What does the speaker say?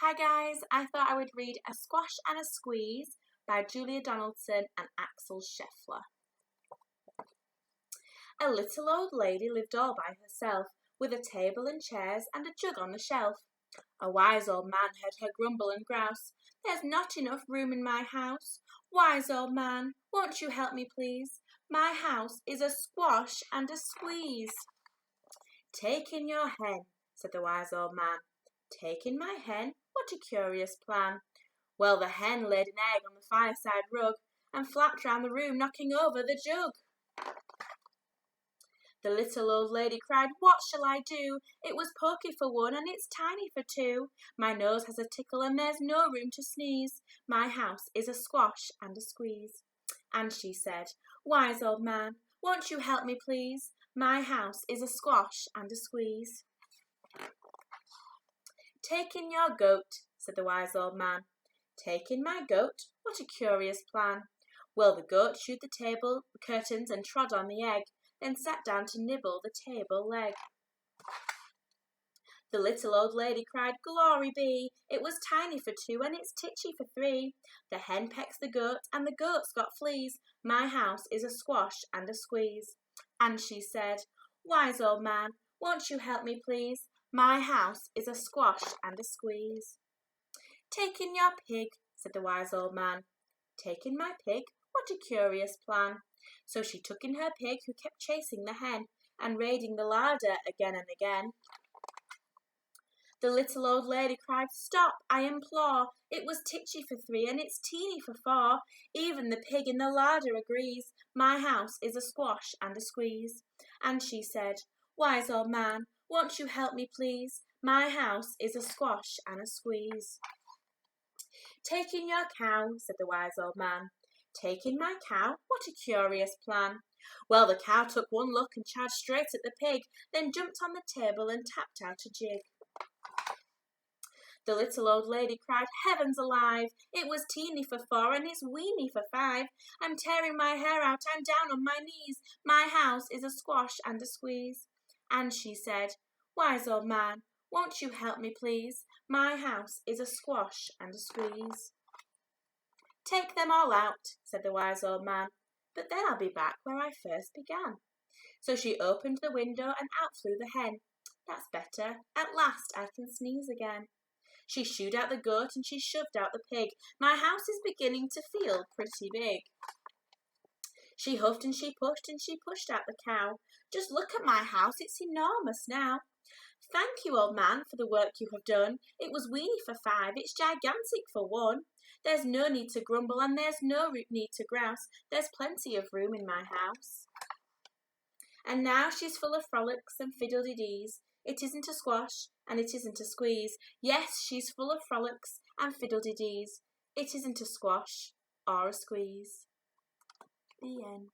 Hi guys, I thought I would read A Squash and a Squeeze by Julia Donaldson and Axel Scheffler. A little old lady lived all by herself, with a table and chairs and a jug on the shelf. A wise old man heard her grumble and grouse, "There's not enough room in my house. Wise old man, won't you help me please? My house is a squash and a squeeze." "Take in your hen," said the wise old man. "Take in my hen? What a curious plan." Well, the hen laid an egg on the fireside rug and flapped round the room, knocking over the jug. The little old lady cried, "What shall I do? It was poky for one and it's tiny for two. My nose has a tickle and there's no room to sneeze. My house is a squash and a squeeze." And she said, "Wise old man, won't you help me please? My house is a squash and a squeeze." "Take in your goat," said the wise old man. "Take in my goat? What a curious plan." Well, the goat chewed the table curtains and trod on the egg, then sat down to nibble the table leg. The little old lady cried, "Glory be! It was tiny for two and it's titchy for three. The hen pecks the goat and the goat's got fleas. My house is a squash and a squeeze." And she said, "Wise old man, won't you help me please? My house is a squash and a squeeze." "Take in your pig," said the wise old man. "Take in my pig? What a curious plan." So she took in her pig, who kept chasing the hen and raiding the larder again and again. The little old lady cried, "Stop, I implore. It was titchy for three and it's teeny for four. Even the pig in the larder agrees. My house is a squash and a squeeze." And she said, "Wise old man, won't you help me please? My house is a squash and a squeeze." "Take in your cow," said the wise old man. "Take in my cow? What a curious plan." Well, the cow took one look and charged straight at the pig, then jumped on the table and tapped out a jig. The little old lady cried, "Heavens alive! It was teeny for four and it's weeny for five. I'm tearing my hair out, I'm down on my knees. My house is a squash and a squeeze." And she said, "Wise old man, won't you help me please? My house is a squash and a squeeze." "Take them all out," said the wise old man, "but then I'll be back where I first began." So she opened the window and out flew the hen. "That's better. At last I can sneeze again." She shooed out the goat and she shoved out the pig. My house is beginning to feel pretty big. She huffed and she pushed out the cow. "Just look at my house, it's enormous now." "Thank you, old man, for the work you have done. It was weeny for five, it's gigantic for one. There's no need to grumble and there's no need to grouse. There's plenty of room in my house." And now she's full of frolics and fiddle-de-dees. It isn't a squash and it isn't a squeeze. Yes, she's full of frolics and fiddle-de-dees. It isn't a squash or a squeeze. The end.